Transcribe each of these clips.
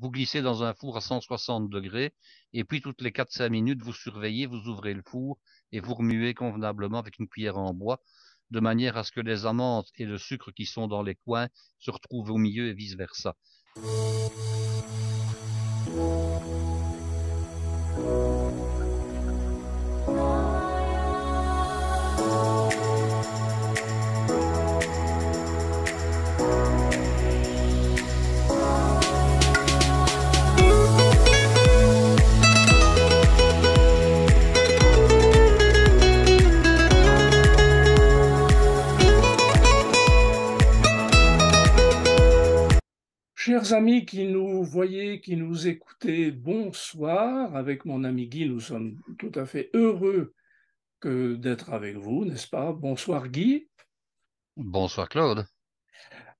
vous glissez dans un four à 160 degrés, et puis toutes les 4-5 minutes, vous surveillez, vous ouvrez le four, et vous remuez convenablement avec une cuillère en bois, de manière à ce que les amandes et le sucre qui sont dans les coins se retrouvent au milieu et vice-versa. Chers amis qui nous voyez, qui nous écoutez, bonsoir. Avec mon ami Guy, nous sommes tout à fait heureux d'être avec vous, n'est-ce pas? Bonsoir Guy. Bonsoir Claude.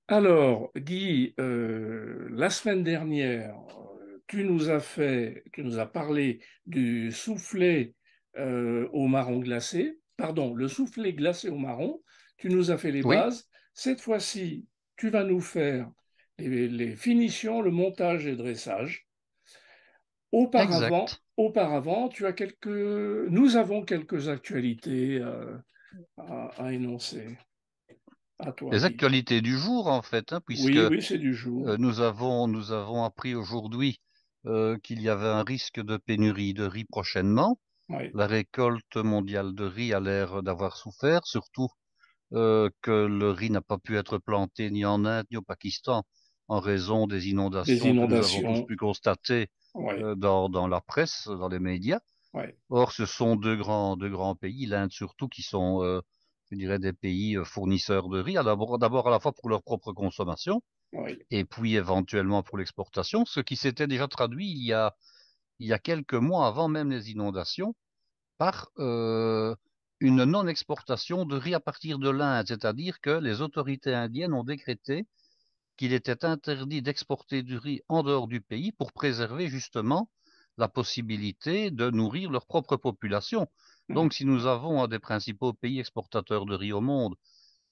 Alors Guy, la semaine dernière, tu nous as parlé du soufflé au marron glacé, pardon, le soufflé glacé au marron. Tu nous as fait les Oui, bases. Cette fois-ci, tu vas nous faire les finitions, le montage et le dressage. exact. Auparavant, nous avons quelques actualités à énoncer. À toi, Les Guy. actualités du jour, en fait, hein, puisque Oui, oui, c'est du jour. nous avons appris aujourd'hui qu'il y avait un risque de pénurie de riz prochainement. Oui. La récolte mondiale de riz a l'air d'avoir souffert, surtout que le riz n'a pas pu être planté ni en Inde ni au Pakistan en raison des Des inondations que nous avons tous inondations. pu constater Oui, dans la presse, dans les médias. oui, Or, ce sont deux grands pays, l'Inde surtout, qui sont, je dirais, des pays fournisseurs de riz, d'abord à la fois pour leur propre consommation oui. et puis éventuellement pour l'exportation, ce qui s'était déjà traduit il y a quelques mois avant même les inondations par une non-exportation de riz à partir de l'Inde, c'est-à-dire que les autorités indiennes ont décrété qu'il était interdit d'exporter du riz en dehors du pays pour préserver justement la possibilité de nourrir leur propre population. Hmm. Donc, si nous avons un des principaux pays exportateurs de riz au monde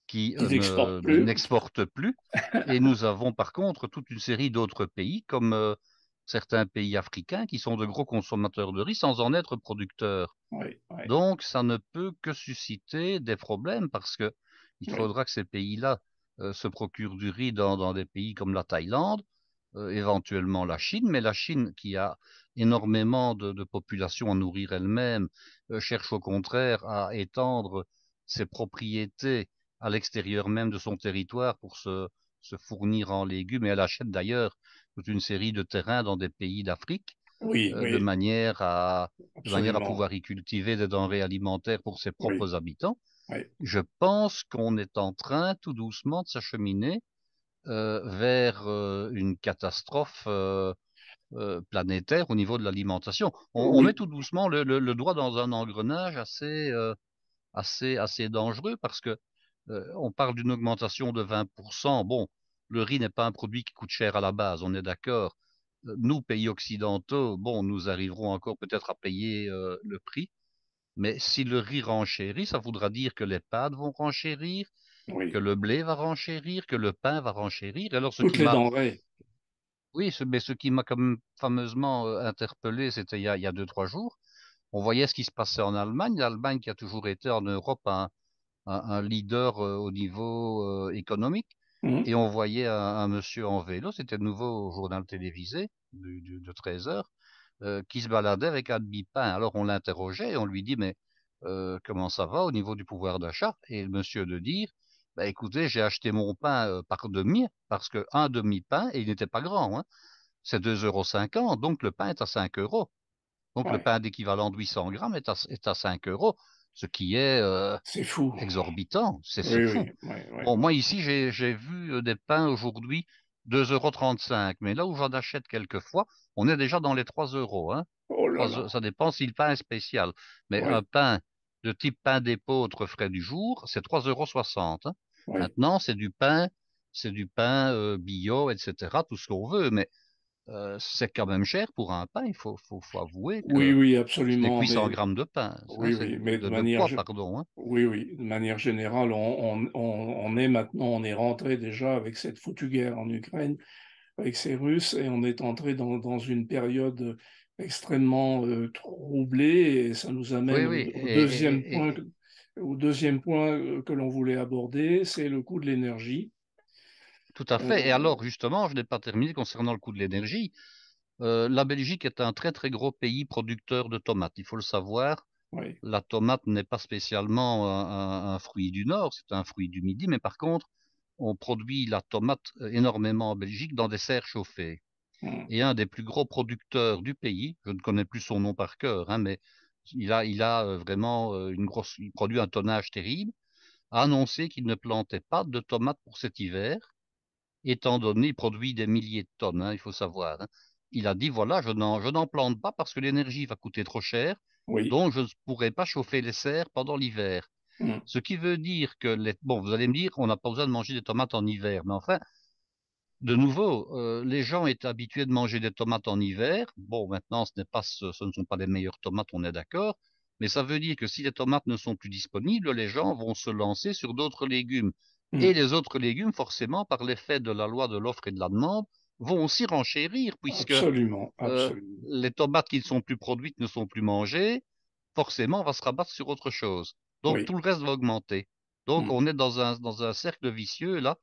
qui Ils n'exportent plus. n'exporte plus, et nous avons par contre toute une série d'autres pays, comme certains pays africains, qui sont de gros consommateurs de riz sans en être producteurs. Oui, oui, Donc, ça ne peut que susciter des problèmes parce que il oui, faudra que ces pays-là se procurent du riz dans des pays comme la Thaïlande, éventuellement la Chine, mais la Chine, qui a énormément de population à nourrir elle-même, cherche au contraire à étendre ses propriétés à l'extérieur même de son territoire pour se fournir en légumes, et elle achète d'ailleurs toute une série de terrains dans des pays d'Afrique oui, de oui, manière à absolument. pouvoir y cultiver des denrées alimentaires pour ses Oui, propres habitants. oui. Je pense qu'on est en train tout doucement de s'acheminer vers une catastrophe planétaire au niveau de l'alimentation. On met Oui, tout doucement le doigt dans un engrenage assez dangereux parce que on parle d'une augmentation de 20%. Bon, le riz n'est pas un produit qui coûte cher à la base, on est d'accord. Nous, pays occidentaux, bon, nous arriverons encore peut-être à payer le prix, mais si le riz renchérit, ça voudra dire que les pâtes vont renchérir, que oui. le blé va renchérir, que le pain va renchérir. Alors, Toutes les denrées. oui, mais ce qui m'a quand même fameusement interpellé, c'était il y a 2, 3 jours. On voyait ce qui se passait en Allemagne. L'Allemagne qui a toujours été en Europe un leader au niveau économique. Hmm. Et on voyait un monsieur en vélo, c'était de nouveau au journal télévisé de 13 heures, qui se baladait avec un demi-pain. Alors on l'interrogeait et on lui dit, mais comment ça va au niveau du pouvoir d'achat? Et le monsieur de dire, bah, écoutez, j'ai acheté mon pain par demi, parce que un demi-pain, et il n'était pas grand, hein, c'est 2,50 €, donc le pain est à 5 euros. Donc le Ouais. pain d'équivalent de 800 grammes est à 5 euros, ce qui est C'est fou. exorbitant, c'est Oui, fou. oui, oui, oui. Bon, moi ici, j'ai vu des pains aujourd'hui 2,35 €, mais là où j'en achète quelquefois, on est déjà dans les 3 euros, hein. Oh là là. Ça dépend si le pain est spécial. Mais un Oui, pain de type pain d'épeautre frais du jour, c'est 3,60 €, hein. oui. Maintenant, c'est du pain bio, etc., tout ce qu'on veut, mais c'est quand même cher pour un pain. Faut avouer Oui, que oui, ce n'est que absolument. 800 Mais grammes de pain, hein, oui, oui, mais de poids, pardon, hein. oui, oui, de manière générale, on est maintenant, on est rentré déjà avec cette foutue guerre en Ukraine. avec ces Russes et on est entré dans une période extrêmement troublée et ça nous amène Oui, oui. au deuxième point que l'on voulait aborder, c'est le coût de l'énergie. Tout à fait. Et Euh, alors, justement, je n'ai pas terminé concernant le coût de l'énergie. La Belgique est un très, très gros pays producteur de tomates. Il faut le savoir. oui, La tomate n'est pas spécialement un fruit du Nord, c'est un fruit du Midi, mais par contre, on produit la tomate énormément en Belgique dans des serres chauffées. hum, Et un des plus gros producteurs du pays, je ne connais plus son nom par cœur, hein, mais il a vraiment il produit un tonnage terrible, a annoncé qu'il ne plantait pas de tomates pour cet hiver, étant donné qu'il produit des milliers de tonnes, hein, il faut savoir, hein. Il a dit, voilà, je n'en plante pas parce que l'énergie va coûter trop cher, oui, donc je ne pourrai pas chauffer les serres pendant l'hiver. hum, Ce qui veut dire que bon, vous allez me dire, on n'a pas besoin de manger des tomates en hiver, mais enfin, de nouveau, les gens étaient habitués de manger des tomates en hiver. Bon, maintenant, ce ne sont pas les meilleures tomates, on est d'accord. Mais ça veut dire que si les tomates ne sont plus disponibles, les gens vont se lancer sur d'autres légumes. Et hum, les autres légumes, forcément, par l'effet de la loi de l'offre et de la demande, vont aussi renchérir, puisque absolument, euh, absolument. les tomates qui ne sont plus produites ne sont plus mangées. Forcément, on va se rabattre sur autre chose. Donc, Oui, tout le reste va augmenter. Donc, hum, on est dans un cercle vicieux, là,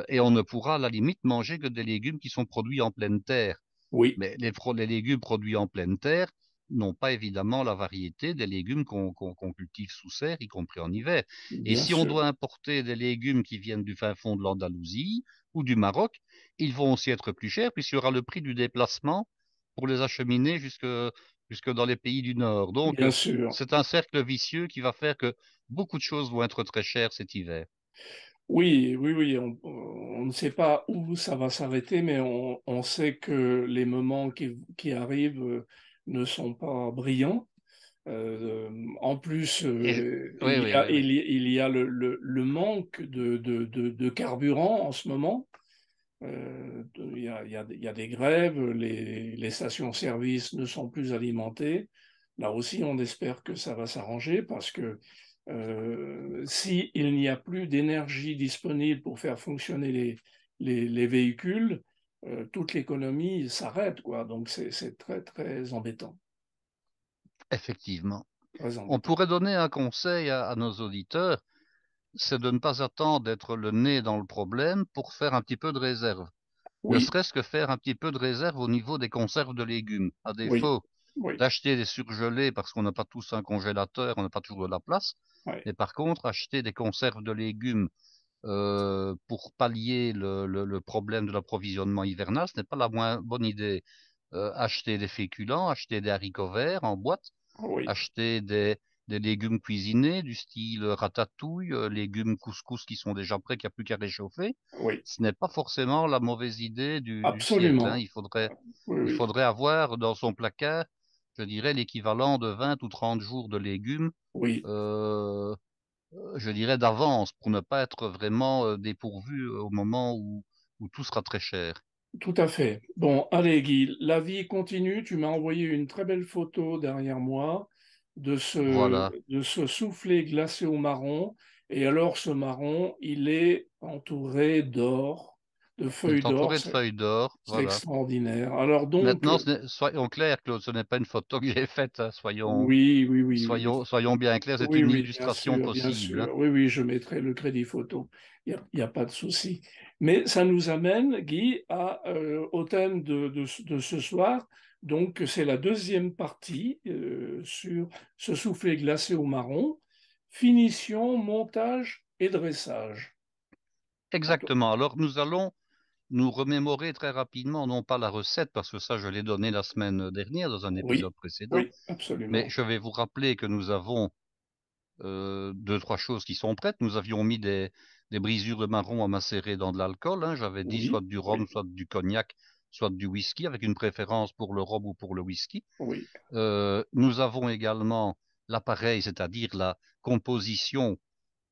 et on ne pourra à la limite manger que des légumes qui sont produits en pleine terre. oui, Mais les légumes produits en pleine terre n'ont pas évidemment la variété des légumes qu'on cultive sous serre, y compris en hiver. Et bien si on sûr, doit importer des légumes qui viennent du fin fond de l'Andalousie ou du Maroc, ils vont aussi être plus chers puisqu'il y aura le prix du déplacement pour les acheminer jusque dans les pays du Nord. Donc, bien sûr. c'est un cercle vicieux qui va faire que beaucoup de choses vont être très chères cet hiver. Oui, oui, oui, on ne sait pas où ça va s'arrêter, mais on sait que les moments qui arrivent ne sont pas brillants. En plus, Et, oui, oui, oui, oui. il y a le manque de carburant en ce moment. Il y a des grèves, les stations-service ne sont plus alimentées. Là aussi, on espère que ça va s'arranger parce que si il n'y a plus d'énergie disponible pour faire fonctionner les véhicules, toute l'économie s'arrête, quoi. Donc c'est très, très embêtant. Effectivement. Très On embêtant. pourrait donner un conseil à nos auditeurs, c'est de ne pas attendre d'être le nez dans le problème pour faire un petit peu de réserve. Ne Oui, serait-ce que faire un petit peu de réserve au niveau des conserves de légumes. À oui, défaut oui, d'acheter des surgelés parce qu'on n'a pas tous un congélateur, on n'a pas toujours de la place. oui, Mais par contre, acheter des conserves de légumes pour pallier le problème de l'approvisionnement hivernal, ce n'est pas la moins bonne idée. Acheter des féculents, acheter des haricots verts en boîte, oui, acheter des légumes cuisinés du style ratatouille, légumes couscous qui sont déjà prêts, qu'il n'y a plus qu'à réchauffer. oui, Ce n'est pas forcément la mauvaise idée du siècle, hein. absolument. Oui, Il oui, faudrait avoir dans son placard, je dirais, l'équivalent de 20 ou 30 jours de légumes, oui. euh, je dirais d'avance, pour ne pas être vraiment dépourvu au moment où tout sera très cher. Tout à fait. Bon, allez Guy, la vie continue. Tu m'as envoyé une très belle photo derrière moi Voilà. de ce soufflet glacé au marron. Et alors, ce marron, il est entouré d'or, de Il feuilles est d'or. entouré de feuilles d'or, C'est voilà. extraordinaire. Alors donc, Maintenant, soyons clairs, Claude, ce n'est pas une photo que j'ai faite, hein. Soyons, oui, oui, oui, oui, soyons, soyons bien clairs, c'est oui, une oui, bien illustration sûr, bien possible, hein. sûr. Oui, oui, je mettrai le crédit photo. Il y a pas de souci. Mais ça nous amène, Guy, au thème de ce soir. Donc, c'est la deuxième partie sur ce soufflet glacé au marron. Finition, montage et dressage. Exactement. Alors, nous allons nous remémorer très rapidement, non pas la recette, parce que ça, je l'ai donné la semaine dernière dans un Oui, épisode précédent, oui, mais absolument. je vais vous rappeler que nous avons deux, trois choses qui sont prêtes. Nous avions mis des brisures de marron à macérer dans de l'alcool, hein. J'avais dit soit Oui, du rhum, oui, soit du cognac, soit du whisky, avec une préférence pour le rhum ou pour le whisky. oui, Nous avons également l'appareil, c'est-à-dire la composition,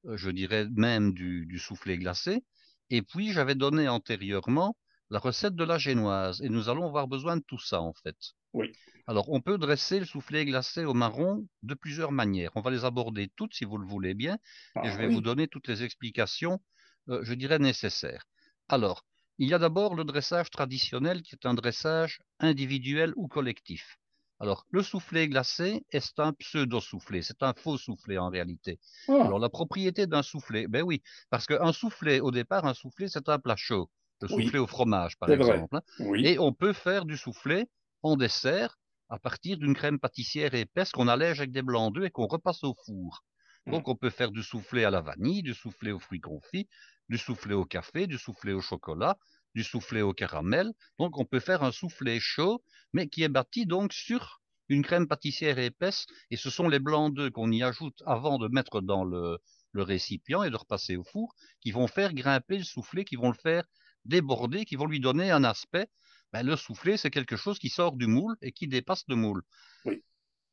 je dirais même du soufflé glacé. Et puis, j'avais donné antérieurement la recette de la génoise. Et nous allons avoir besoin de tout ça, en fait. oui. Alors, on peut dresser le soufflé glacé au marron de plusieurs manières. On va les aborder toutes si vous le voulez bien, et je Ah vais vous oui, donner toutes les explications, je dirais, nécessaires. Alors, Il y a d'abord le dressage traditionnel qui est un dressage individuel ou collectif. Alors, le soufflé glacé est un pseudo-soufflé, c'est un faux soufflé en réalité. Alors, Ah, la propriété d'un soufflé, ben oui, parce qu'un soufflé, au départ, un soufflé, c'est un plat chaud, le soufflé oui, au fromage, par c'est vrai. exemple, hein. Oui. Et on peut faire du soufflé en dessert à partir d'une crème pâtissière épaisse qu'on allège avec des blancs d'œufs et qu'on repasse au four. Mm. Donc, on peut faire du soufflé à la vanille, du soufflé aux fruits confits, du soufflé au café, du soufflé au chocolat, du soufflé au caramel. Donc, on peut faire un soufflé chaud, mais qui est bâti donc sur une crème pâtissière épaisse. Et ce sont les blancs d'œufs qu'on y ajoute avant de mettre dans le récipient et de repasser au four, qui vont faire grimper le soufflé, qui vont le faire déborder, qui vont lui donner un aspect. Ben, le soufflé, c'est quelque chose qui sort du moule et qui dépasse le moule. Oui.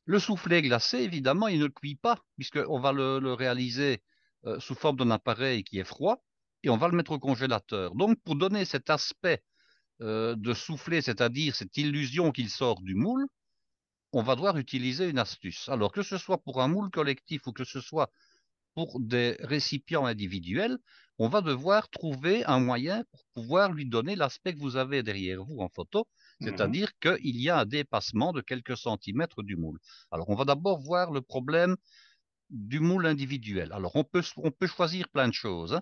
Le soufflé glacé, évidemment, il ne cuit pas, puisqu'on va le réaliser sous forme d'un appareil qui est froid, et on va le mettre au congélateur. Donc, pour donner cet aspect de soufflé, c'est-à-dire cette illusion qu'il sort du moule, on va devoir utiliser une astuce. Alors, que ce soit pour un moule collectif ou que ce soit pour des récipients individuels, on va devoir trouver un moyen pour pouvoir lui donner l'aspect que vous avez derrière vous en photo, Mhm. c'est-à-dire qu'il y a un dépassement de quelques centimètres du moule. Alors, on va d'abord voir le problème du moule individuel. Alors, on peut choisir plein de choses, hein.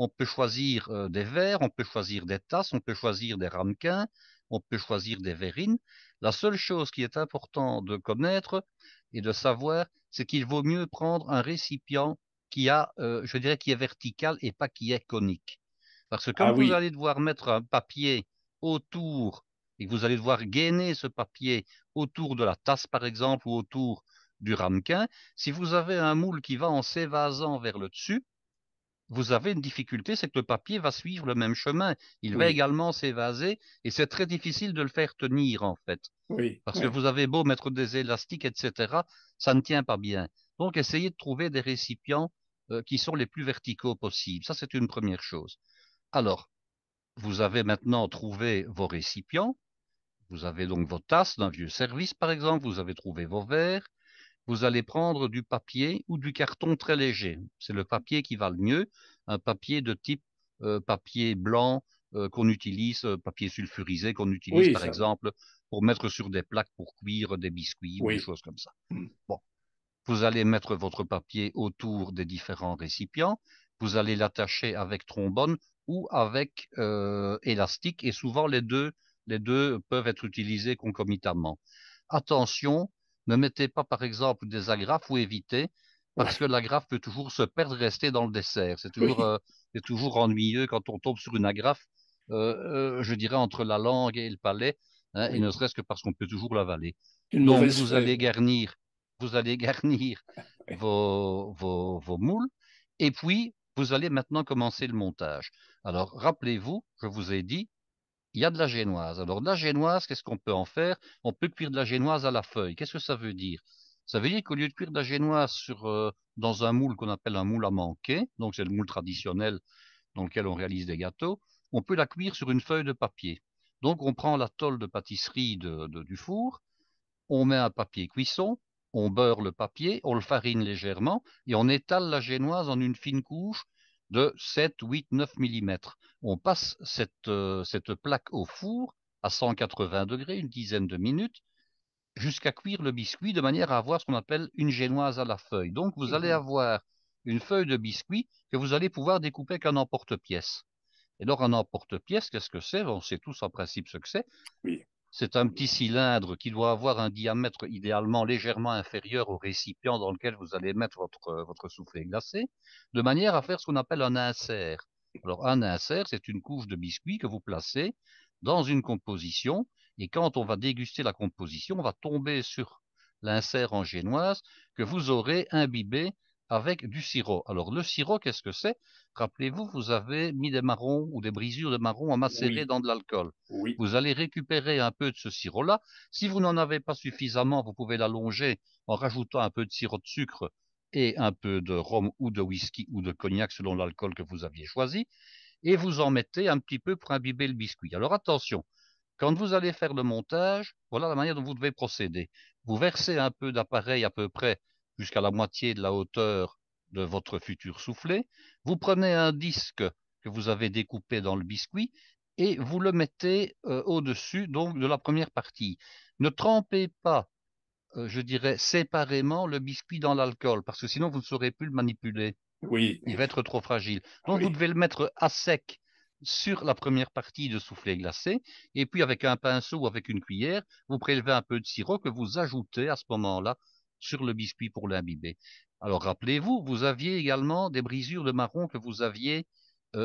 On peut choisir des verres, on peut choisir des tasses, on peut choisir des ramequins, on peut choisir des verrines. La seule chose qui est important de connaître et de savoir, c'est qu'il vaut mieux prendre un récipient qui a, je dirais, qui est vertical et pas qui est conique. Parce que Ah comme vous oui, allez devoir mettre un papier autour et que vous allez devoir gainer ce papier autour de la tasse, par exemple, ou autour du ramequin, si vous avez un moule qui va en s'évasant vers le dessus, vous avez une difficulté, c'est que le papier va suivre le même chemin. Il va oui, également s'évaser et c'est très difficile de le faire tenir en fait. oui, Parce que oui, vous avez beau mettre des élastiques, etc., ça ne tient pas bien. Donc essayez de trouver des récipients qui sont les plus verticaux possibles. Ça, c'est une première chose. Alors, vous avez maintenant trouvé vos récipients. Vous avez donc vos tasses d'un vieux service, par exemple. Vous avez trouvé vos verres. Vous allez prendre du papier ou du carton très léger. C'est le papier qui va le mieux, un papier de type papier blanc qu'on utilise, papier sulfurisé qu'on utilise oui, par ça, exemple pour mettre sur des plaques pour cuire des biscuits ou des oui. choses comme ça. Mm. Bon, vous allez mettre votre papier autour des différents récipients, vous allez l'attacher avec trombone ou avec élastique et souvent les deux peuvent être utilisés concomitamment. Attention, ne mettez pas par exemple des agrafes ou évitez parce que l'agrafe peut toujours se perdre et rester dans le dessert. Oui, C'est toujours ennuyeux quand on tombe sur une agrafe, je dirais entre la langue et le palais, hein, et oui. ne serait-ce que parce qu'on peut toujours l'avaler. Une Donc mauvaise fève. vous allez garnir Oui. vos moules et puis vous allez maintenant commencer le montage. Alors rappelez-vous, je vous ai dit, il y a de la génoise. Alors, de la génoise, qu'est-ce qu'on peut en faire? On peut cuire de la génoise à la feuille. Qu'est-ce que ça veut dire? Ça veut dire qu'au lieu de cuire de la génoise dans un moule qu'on appelle un moule à manquer, donc c'est le moule traditionnel dans lequel on réalise des gâteaux, on peut la cuire sur une feuille de papier. Donc, on prend la tôle de pâtisserie du four, on met un papier cuisson, on beurre le papier, on le farine légèrement et on étale la génoise en une fine couche de 7, 8, 9 millimètres. On passe cette plaque au four à 180 degrés, une dizaine de minutes, jusqu'à cuire le biscuit de manière à avoir ce qu'on appelle une génoise à la feuille. Donc vous allez Mhm. avoir une feuille de biscuit que vous allez pouvoir découper avec un emporte-pièce. Et alors un emporte-pièce, qu'est-ce que c'est? On sait tous en principe ce que c'est. Oui. C'est un petit cylindre qui doit avoir un diamètre idéalement légèrement inférieur au récipient dans lequel vous allez mettre votre soufflé glacé, de manière à faire ce qu'on appelle un insert. Alors, un insert, c'est une couche de biscuit que vous placez dans une composition, et quand on va déguster la composition, on va tomber sur l'insert en génoise que vous aurez imbibé avec du sirop. Alors, le sirop, qu'est-ce que c'est? Rappelez-vous, vous avez mis des marrons ou des brisures de marrons à macérer Oui. dans de l'alcool. Oui. Vous allez récupérer un peu de ce sirop-là. Si vous n'en avez pas suffisamment, vous pouvez l'allonger en rajoutant un peu de sirop de sucre et un peu de rhum ou de whisky ou de cognac selon l'alcool que vous aviez choisi. Et vous en mettez un petit peu pour imbiber le biscuit. Alors attention, quand vous allez faire le montage, voilà la manière dont vous devez procéder. Vous versez un peu d'appareil à peu près jusqu'à la moitié de la hauteur de votre futur soufflé. Vous prenez un disque que vous avez découpé dans le biscuit et vous le mettez au-dessus donc de la première partie. Ne trempez pas, je dirais, séparément le biscuit dans l'alcool, parce que sinon vous ne saurez plus le manipuler. Oui, Il va être trop fragile. Donc vous oui, devez le mettre à sec sur la première partie de soufflé glacé, et puis avec un pinceau ou avec une cuillère, vous prélevez un peu de sirop que vous ajoutez à ce moment-là sur le biscuit pour l'imbiber. Alors rappelez-vous, vous aviez également des brisures de marron que vous aviez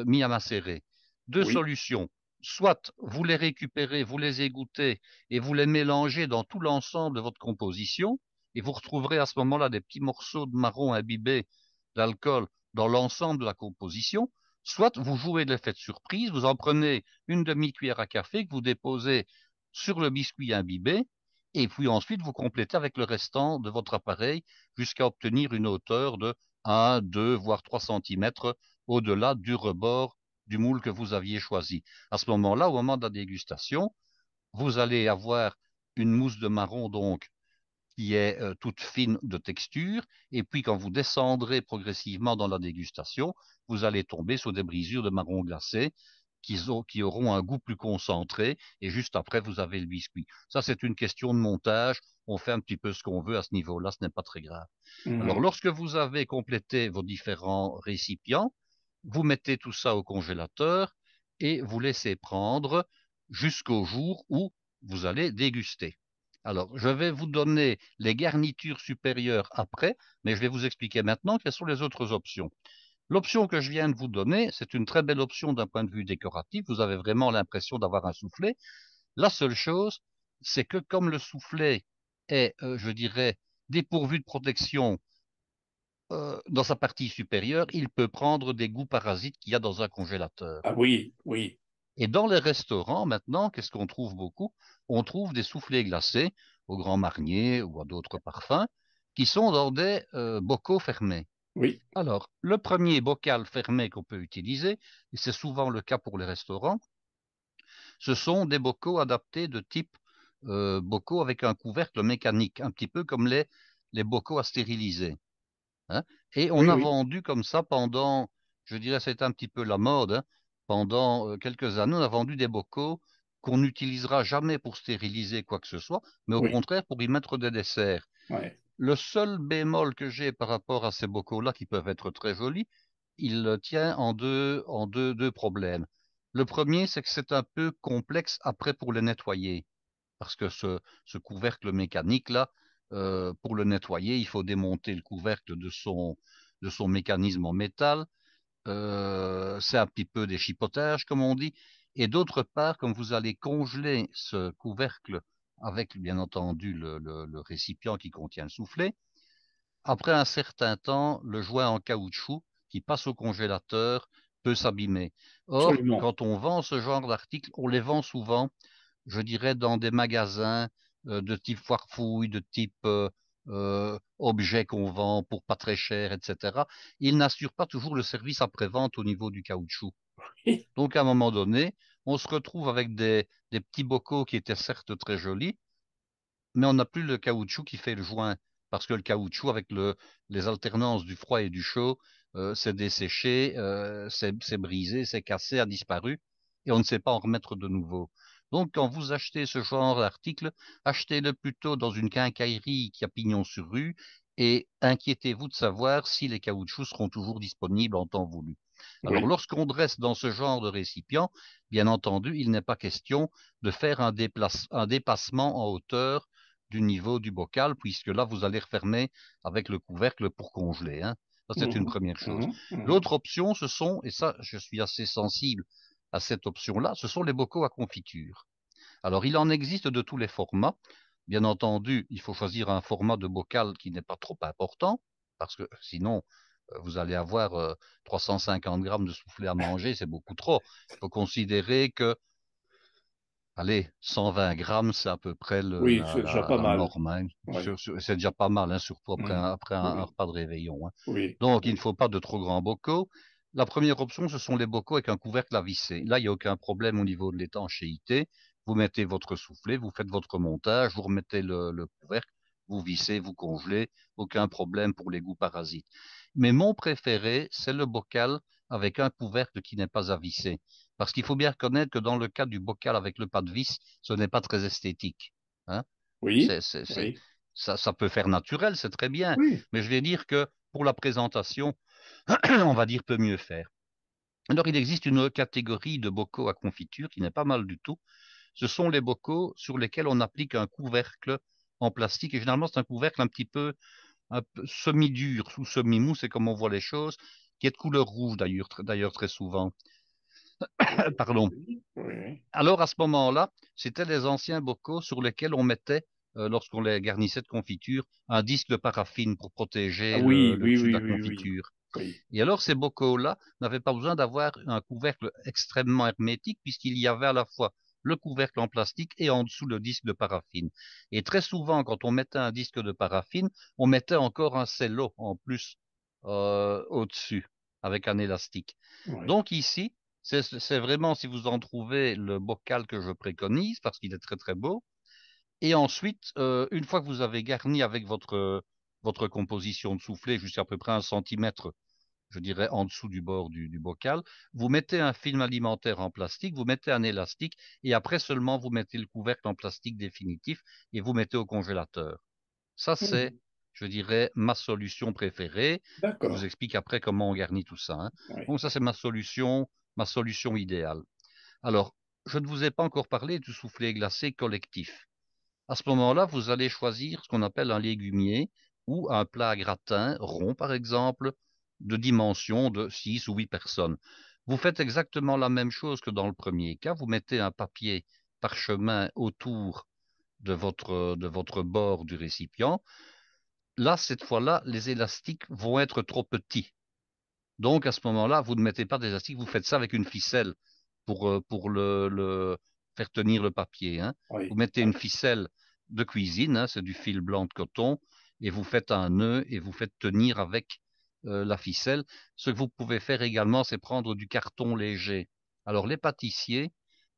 mis à macérer. Deux oui, solutions. Soit vous les récupérez, vous les égouttez et vous les mélangez dans tout l'ensemble de votre composition, et vous retrouverez à ce moment-là des petits morceaux de marron imbibés d'alcool dans l'ensemble de la composition. Soit vous jouez de l'effet de surprise, vous en prenez une demi-cuillère à café que vous déposez sur le biscuit imbibé, et puis ensuite vous complétez avec le restant de votre appareil jusqu'à obtenir une hauteur de 1, 2, voire 3 centimètres au-delà du rebord du moule que vous aviez choisi. À ce moment-là, au moment de la dégustation, vous allez avoir une mousse de marron donc qui est toute fine de texture. Et puis, quand vous descendrez progressivement dans la dégustation, vous allez tomber sur des brisures de marron glacé qui auront un goût plus concentré. Et juste après, vous avez le biscuit. Ça, c'est une question de montage. On fait un petit peu ce qu'on veut à ce niveau-là. Ce n'est pas très grave. Alors, mhm, lorsque vous avez complété vos différents récipients, vous mettez tout ça au congélateur et vous laissez prendre jusqu'au jour où vous allez déguster. Alors, je vais vous donner les garnitures supérieures après, mais je vais vous expliquer maintenant quelles sont les autres options. L'option que je viens de vous donner, c'est une très belle option d'un point de vue décoratif. Vous avez vraiment l'impression d'avoir un soufflet. La seule chose, c'est que comme le soufflet est, je dirais, dépourvu de protection dans sa partie supérieure, il peut prendre des goûts parasites qu'il y a dans un congélateur. ah oui, oui, Et dans les restaurants, maintenant, qu'est-ce qu'on trouve beaucoup? On trouve des soufflets glacés au Grand Marnier ou à d'autres parfums qui sont dans des bocaux fermés. oui, Alors, le premier bocal fermé qu'on peut utiliser, et c'est souvent le cas pour les restaurants, ce sont des bocaux adaptés de type bocaux avec un couvercle mécanique, un petit peu comme les bocaux à stériliser. Hein. Et on oui, a oui, vendu comme ça pendant, je dirais, c'est un petit peu la mode, hein, pendant quelques années, on a vendu des bocaux qu'on n'utilisera jamais pour stériliser quoi que ce soit, mais au oui, contraire pour y mettre des desserts. ouais, Le seul bémol que j'ai par rapport à ces bocaux-là, qui peuvent être très jolis, il tient deux problèmes. Le premier, c'est que c'est un peu complexe après pour les nettoyer parce que ce couvercle mécanique-là, pour le nettoyer, il faut démonter le couvercle de son mécanisme en métal. C'est un petit peu des chipotages, comme on dit. Et d'autre part, comme vous allez congeler ce couvercle avec, bien entendu, le récipient qui contient le soufflet, après un certain temps, le joint en caoutchouc qui passe au congélateur peut s'abîmer. Or, absolument. quand on vend ce genre d'articles, on les vend souvent je dirais, dans des magasins de type foire-fouille, de type objet qu'on vend pour pas très cher, etc. Ils n'assurent pas toujours le service après-vente au niveau du caoutchouc. Donc, à un moment donné, on se retrouve avec des petits bocaux qui étaient certes très jolis, mais on n'a plus le caoutchouc qui fait le joint. Parce que le caoutchouc, avec les alternances du froid et du chaud, c'est desséché, c'est brisé, c'est cassé, a disparu, et on ne sait pas en remettre de nouveau. Donc, quand vous achetez ce genre d'article, achetez-le plutôt dans une quincaillerie qui a pignon sur rue, et inquiétez-vous de savoir si les caoutchoucs seront toujours disponibles en temps voulu. Alors, Oui, lorsqu'on dresse dans ce genre de récipient, bien entendu, il n'est pas question de faire un dépassement en hauteur du niveau du bocal, puisque là, vous allez refermer avec le couvercle pour congeler. Hein. Ça, c'est une mhm, première chose. mhm, mhm. L'autre option, ce sont, et ça, je suis assez sensible à cette option-là, ce sont les bocaux à confiture. Alors, il en existe de tous les formats. Bien entendu, il faut choisir un format de bocal qui n'est pas trop important, parce que sinon, vous allez avoir 350 grammes de soufflé à manger, c'est beaucoup trop. Il faut considérer que allez, 120 grammes, c'est à peu près Oui, c'est déjà pas la mal. norme. Hein. Oui, C'est déjà pas mal, hein, surtout mhm, après un oui, repas de réveillon. Hein. oui, Donc, il ne oui, faut pas de trop grands bocaux. La première option, ce sont les bocaux avec un couvercle à visser. Là, il n'y a aucun problème au niveau de l'étanchéité. Vous mettez votre soufflet, vous faites votre montage, vous remettez le couvercle, vous vissez, vous congelez. Aucun problème pour les goûts parasites. Mais mon préféré, c'est le bocal avec un couvercle qui n'est pas à visser. Parce qu'il faut bien reconnaître que dans le cas du bocal avec le pas de vis, ce n'est pas très esthétique. Hein. Oui, C'est, c'est, c'est, oui, ça peut faire naturel, c'est très bien, oui, mais je vais dire que pour la présentation, on va dire peut mieux faire. Alors, il existe une catégorie de bocaux à confiture qui n'est pas mal du tout. Ce sont les bocaux sur lesquels on applique un couvercle en plastique. Et généralement, c'est un couvercle un peu semi-dur ou semi-mou, c'est comme on voit les choses, qui est de couleur rouge d'ailleurs très souvent. Pardon. oui, oui. Alors, à ce moment-là, c'était les anciens bocaux sur lesquels on mettait, lorsqu'on les garnissait de confiture, un disque de paraffine pour Ah protéger oui, le oui, dessus de oui, la oui, oui, confiture. oui. Et alors, ces bocaux-là n'avaient pas besoin d'avoir un couvercle extrêmement hermétique puisqu'il y avait à la fois le couvercle en plastique et en dessous le disque de paraffine. Et très souvent, quand on mettait un disque de paraffine, on mettait encore un cello en plus au-dessus avec un élastique. Oui. Donc ici, c'est vraiment, si vous en trouvez, le bocal que je préconise parce qu'il est très très beau. Et ensuite, une fois que vous avez garni avec votre composition de soufflé jusqu'à peu près 1 centimètre, je dirais, en dessous du bord du bocal. Vous mettez un film alimentaire en plastique, vous mettez un élastique et après seulement vous mettez le couvercle en plastique définitif et vous mettez au congélateur. Ça, c'est, Mhm. je dirais, ma solution préférée. Je vous D'accord. explique après comment on garnit tout ça. Hein. Oui, Donc ça, c'est ma solution idéale. Alors, je ne vous ai pas encore parlé du soufflé glacé collectif. À ce moment-là, vous allez choisir ce qu'on appelle un légumier ou un plat à gratin rond, par exemple, de dimension de 6 ou 8 personnes. Vous faites exactement la même chose que dans le premier cas. Vous mettez un papier parchemin autour de votre bord du récipient. Là, cette fois-là, les élastiques vont être trop petits. Donc, à ce moment-là, vous ne mettez pas d'élastique, vous faites ça avec une ficelle pour le faire tenir le papier. Hein. Vous oui, mettez oui. une ficelle de cuisine, hein, c'est du fil blanc de coton, et vous faites un nœud et vous faites tenir avec la ficelle. Ce que vous pouvez faire également, c'est prendre du carton léger. Alors, les pâtissiers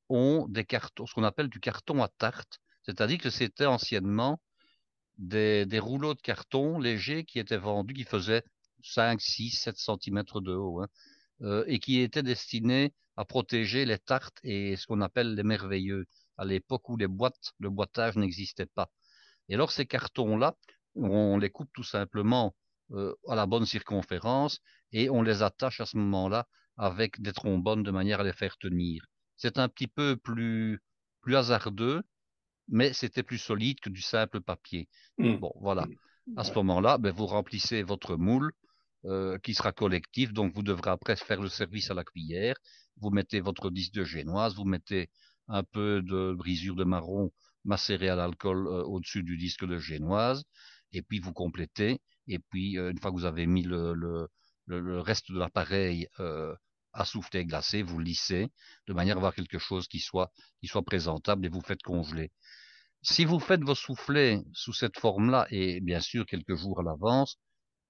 ont des cartons, ce qu'on appelle du carton à tarte, c'est-à-dire que c'était anciennement des rouleaux de carton légers qui étaient vendus, qui faisaient 5, 6, 7 centimètres de haut, hein, et qui étaient destinés à protéger les tartes et ce qu'on appelle les merveilleux, à l'époque où le boitage n'existait pas. Et alors ces cartons-là, on les coupe tout simplement à la bonne circonférence et on les attache à ce moment-là avec des trombones de manière à les faire tenir. C'est un petit peu plus hasardeux, mais c'était plus solide que du simple papier. Mhm. Bon, voilà. Mhm. À ce Ouais. moment-là, ben, vous remplissez votre moule qui sera collectif, donc vous devrez après faire le service à la cuillère. Vous mettez votre disque de génoise, vous mettez un peu de brisure de marron macéré à l'alcool au-dessus du disque de génoise, et puis vous complétez. Et puis, une fois que vous avez mis le reste de l'appareil à souffler glacé, vous lissez de manière à avoir quelque chose qui soit présentable et vous faites congeler. Si vous faites vos soufflets sous cette forme-là, et bien sûr quelques jours à l'avance,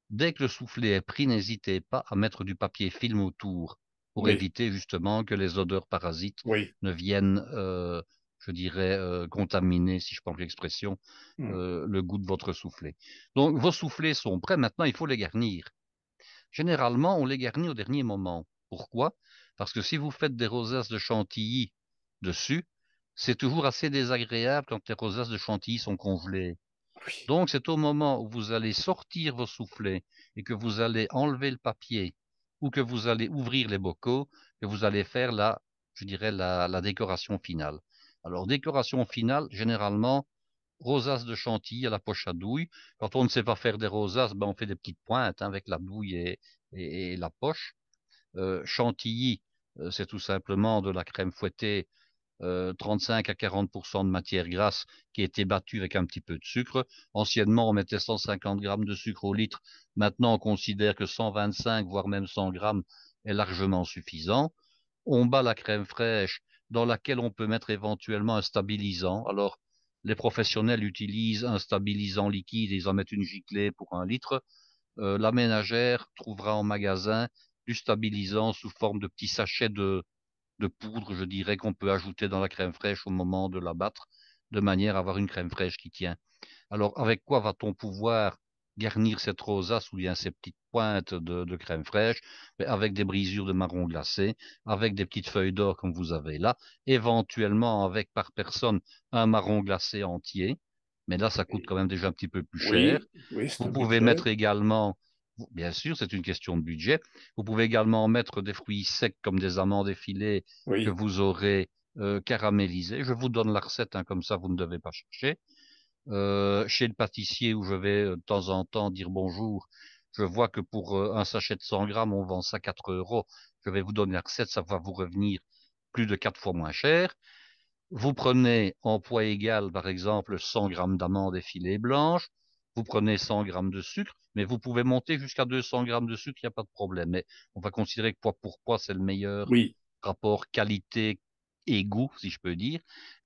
dès que le soufflet est pris, n'hésitez pas à mettre du papier film autour pour Oui, éviter justement que les odeurs parasites oui. ne viennent, je dirais, contaminer, si je prends l'expression, Mhm. le goût de votre soufflet. Donc vos soufflets sont prêts, maintenant il faut les garnir. Généralement, on les garnit au dernier moment. Pourquoi? Parce que si vous faites des rosaces de chantilly dessus, c'est toujours assez désagréable quand les rosaces de chantilly sont congelées. Oui. Donc, c'est au moment où vous allez sortir vos soufflets et que vous allez enlever le papier ou que vous allez ouvrir les bocaux que vous allez faire je dirais, la décoration finale. Alors, décoration finale, généralement, rosaces de chantilly à la poche à douille. Quand on ne sait pas faire des rosaces, ben, on fait des petites pointes hein, avec la douille et la poche. Chantilly, c'est tout simplement de la crème fouettée 35 à 40% de matière grasse qui a été battue avec un petit peu de sucre. Anciennement, on mettait 150 grammes de sucre au litre. Maintenant, on considère que 125, voire même 100 grammes est largement suffisant. On bat la crème fraîche dans laquelle on peut mettre éventuellement un stabilisant. Alors, les professionnels utilisent un stabilisant liquide et ils en mettent une giclée pour 1 litre. La ménagère trouvera en magasin du stabilisant sous forme de petits sachets de poudre, je dirais, qu'on peut ajouter dans la crème fraîche au moment de la battre, de manière à avoir une crème fraîche qui tient. Alors, avec quoi va-t-on pouvoir garnir cette rosace ou bien ces petites pointes de crème fraîche mais avec des brisures de marron glacé, avec des petites feuilles d'or comme vous avez là, éventuellement avec par personne un marron glacé entier. Mais là, ça coûte quand même déjà un petit peu plus cher. Oui, oui, c'est Vous un pouvez budget. mettre également, bien sûr, c'est une question de budget, vous pouvez également mettre des fruits secs comme des amandes effilées que Oui, vous aurez caramélisées. Je vous donne la recette, hein, comme ça vous ne devez pas chercher. Chez le pâtissier où je vais de temps en temps dire bonjour, je vois que pour un sachet de 100 grammes, on vend ça 4 euros. Je vais vous donner la recette, ça va vous revenir plus de 4 fois moins cher. Vous prenez en poids égal, par exemple, 100 grammes d'amandes effilées blanches. Vous prenez 100 grammes de sucre, mais vous pouvez monter jusqu'à 200 grammes de sucre, il n'y a pas de problème. Mais on va considérer que poids pour poids, c'est le meilleur oui, rapport qualité et goût, si je peux dire.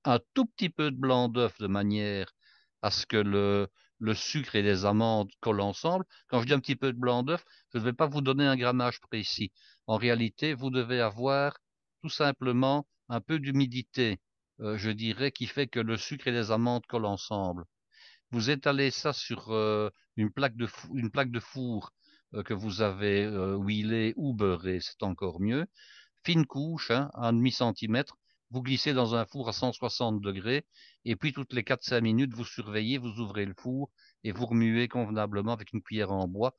Un tout petit peu de blanc d'œuf de manière à ce que le sucre et les amandes collent ensemble. Quand je dis un petit peu de blanc d'œuf, je ne vais pas vous donner un grammage précis. En réalité, vous devez avoir tout simplement un peu d'humidité, je dirais, qui fait que le sucre et les amandes collent ensemble. Vous étalez ça sur une plaque de four que vous avez huilée ou beurrée, c'est encore mieux. Fine couche, hein, un demi-centimètre. Vous glissez dans un four à 160 degrés et puis toutes les 4-5 minutes, vous surveillez, vous ouvrez le four et vous remuez convenablement avec une cuillère en bois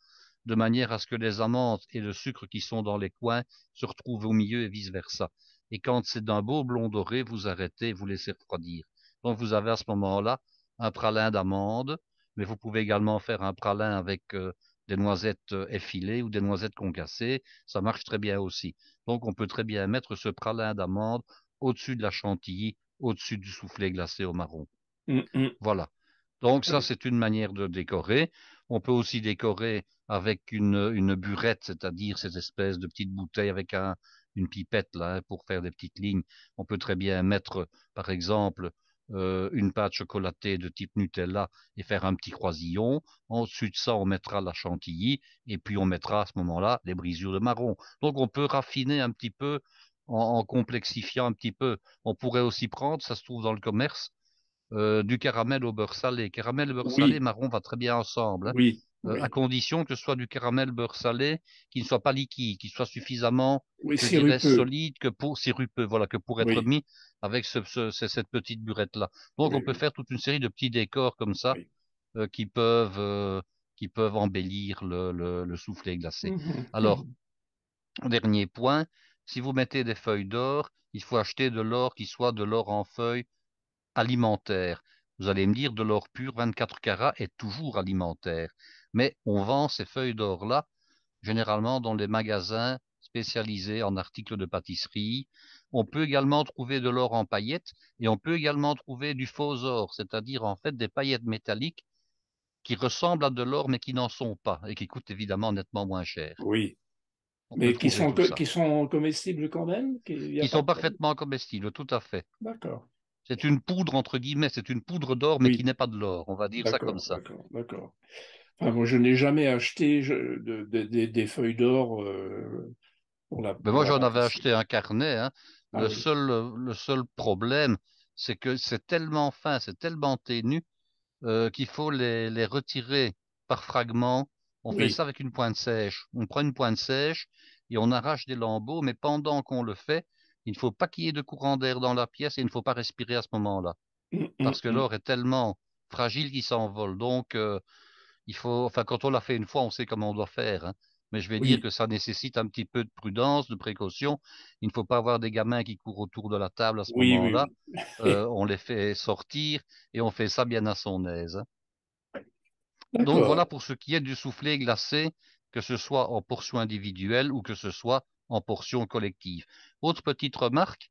de manière à ce que les amandes et le sucre qui sont dans les coins se retrouvent au milieu et vice-versa. Et quand c'est d'un beau blond doré, vous arrêtez et vous laissez refroidir. Donc vous avez à ce moment-là un pralin d'amandes, mais vous pouvez également faire un pralin avec des noisettes effilées ou des noisettes concassées. Ça marche très bien aussi. Donc on peut très bien mettre ce pralin d'amandes au-dessus de la chantilly, au-dessus du soufflé glacé au marron. mm, mm. Voilà. Donc Très ça, bien. c'est une manière de décorer. On peut aussi décorer avec une burette, c'est-à-dire cette espèce de petite bouteille avec une pipette là, hein, pour faire des petites lignes. On peut très bien mettre, par exemple, une pâte chocolatée de type Nutella et faire un petit croisillon. Ensuite de ça, on mettra la chantilly et puis on mettra à ce moment-là les brisures de marron. Donc on peut raffiner un petit peu en complexifiant un petit peu. On pourrait aussi prendre, ça se trouve dans le commerce, du caramel au beurre salé. Caramel et beurre salé, Oui, marron va très bien ensemble, hein, oui, à oui. condition que ce soit du caramel beurre salé qui ne soit pas liquide, qui soit suffisamment, Oui, je dirais, sirupeux. solide que pour sirupeux, voilà, que pour être Oui, mis avec cette petite burette-là. Donc on oui, peut oui, faire toute une série de petits décors comme ça oui. euh, qui peuvent embellir le soufflé glacé. Mhm, Alors, mhm. dernier point, si vous mettez des feuilles d'or, il faut acheter de l'or qui soit de l'or en feuilles alimentaire. Vous allez me dire, de l'or pur 24 carats est toujours alimentaire. Mais on vend ces feuilles d'or-là généralement dans les magasins spécialisés en articles de pâtisserie. On peut également trouver de l'or en paillettes et on peut également trouver du faux or, c'est-à-dire en fait des paillettes métalliques qui ressemblent à de l'or mais qui n'en sont pas et qui coûtent évidemment nettement moins cher. Oui. On peut Mais trouver tout ça. qui sont comestibles quand même? Il n'y a Qui pas sont de problème. parfaitement comestibles, tout à fait. D'accord. C'est une poudre, entre guillemets, c'est une poudre d'or, mais qui Oui, n'est pas de l'or. On va dire ça comme d'accord, ça. d'accord, d'accord. Enfin, moi, je n'ai jamais acheté des feuilles d'or Mais pour moi, la j'en avais pâtisserie. acheté un carnet, hein. Ah oui, Le seul problème, c'est que c'est tellement fin, c'est tellement ténu, qu'il faut les retirer par fragments. On fait oui. ça avec une pointe sèche. On prend une pointe sèche et on arrache des lambeaux, mais pendant qu'on le fait, il ne faut pas qu'il y ait de courant d'air dans la pièce et il ne faut pas respirer à ce moment-là. Hum, hum, Parce que hum. l'or est tellement fragile qu'il s'envole. Donc, enfin, quand on l'a fait une fois, on sait comment on doit faire, hein. Mais je vais dire Oui, que ça nécessite un petit peu de prudence, de précaution. Il ne faut pas avoir des gamins qui courent autour de la table à ce oui, moment-là. oui, oui. On les fait sortir et on fait ça bien à son aise, hein. Donc voilà D'accord. pour ce qui est du soufflé glacé, que ce soit en portions individuelles ou que ce soit en portions collectives. Autre petite remarque,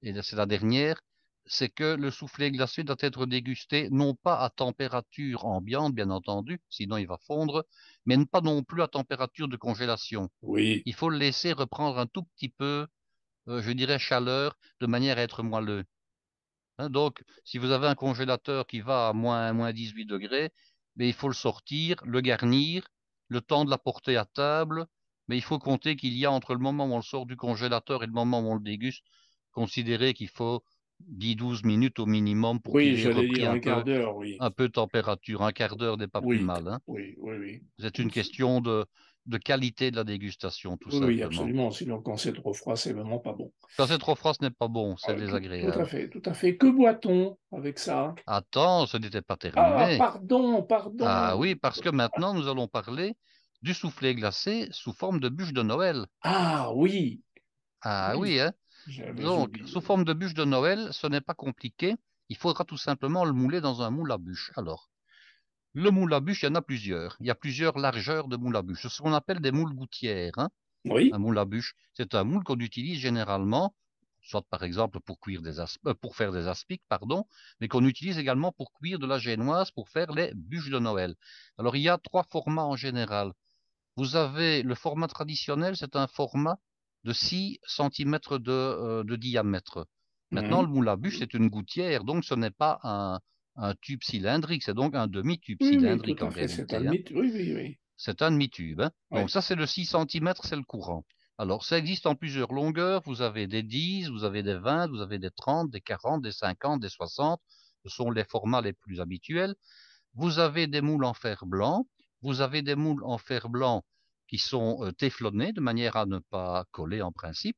et là, c'est la dernière, c'est que le soufflé glacé doit être dégusté non pas à température ambiante, bien entendu, sinon il va fondre, mais pas non plus à température de congélation. Oui. Il faut le laisser reprendre un tout petit peu, je dirais, chaleur, de manière à être moelleux, hein. Donc, si vous avez un congélateur qui va à moins 18 degrés, mais il faut le sortir, le garnir, le temps de l'apporter à table, mais il faut compter qu'il y a entre le moment où on le sort du congélateur et le moment où on le déguste, considérer qu'il faut 10-12 minutes au minimum pour Oui, qu'il ait j'allais repris dire un quart d'heure, oui. un peu de température. Un quart d'heure n'est pas plus Oui, mal, hein. oui, oui, oui. C'est une question de qualité de la dégustation, tout Oui, oui, simplement. absolument. Sinon, quand c'est trop froid, c'est vraiment pas bon. Quand c'est trop froid, ce n'est pas bon, c'est Tout à désagréable. fait, tout à fait. Que boit-on avec ça? Attends, ce n'était pas Ah, terminé. pardon, Ah pardon. oui, parce que maintenant, nous allons parler du soufflé glacé sous forme de bûche de Noël. Ah oui, Ah oui, oui, hein. j'avais Donc, sous oublié. forme de bûche de Noël, ce n'est pas compliqué. Il faudra tout simplement le mouler dans un moule à bûche. Alors, le moule à bûche, il y en a plusieurs. Il y a plusieurs largeurs de moule à bûche. C'est ce qu'on appelle des moules gouttières, hein. Un Oui. moule à bûche, c'est un moule qu'on utilise généralement, soit par exemple pour cuire pour faire des aspics, pardon, mais qu'on utilise également pour cuire de la génoise, pour faire les bûches de Noël. Alors, il y a trois formats en général. Vous avez le format traditionnel, c'est un format de 6 centimètres de diamètre. Maintenant, le Mhm. moule à bûche, c'est une gouttière, donc ce n'est pas un tube cylindrique, c'est donc un demi-tube Oui, oui, tout cylindrique à en fait. C'est un réalité, hein. mythe. Oui, oui, oui. C'est un demi-tube, hein. Donc Oui. ça, c'est le 6 centimètres, c'est le courant. Alors, ça existe en plusieurs longueurs. Vous avez des 10, vous avez des 20, vous avez des 30, des 40, des 50, des 60. Ce sont les formats les plus habituels. Vous avez des moules en fer blanc. Vous avez des moules en fer blanc qui sont téflonnés de manière à ne pas coller en principe.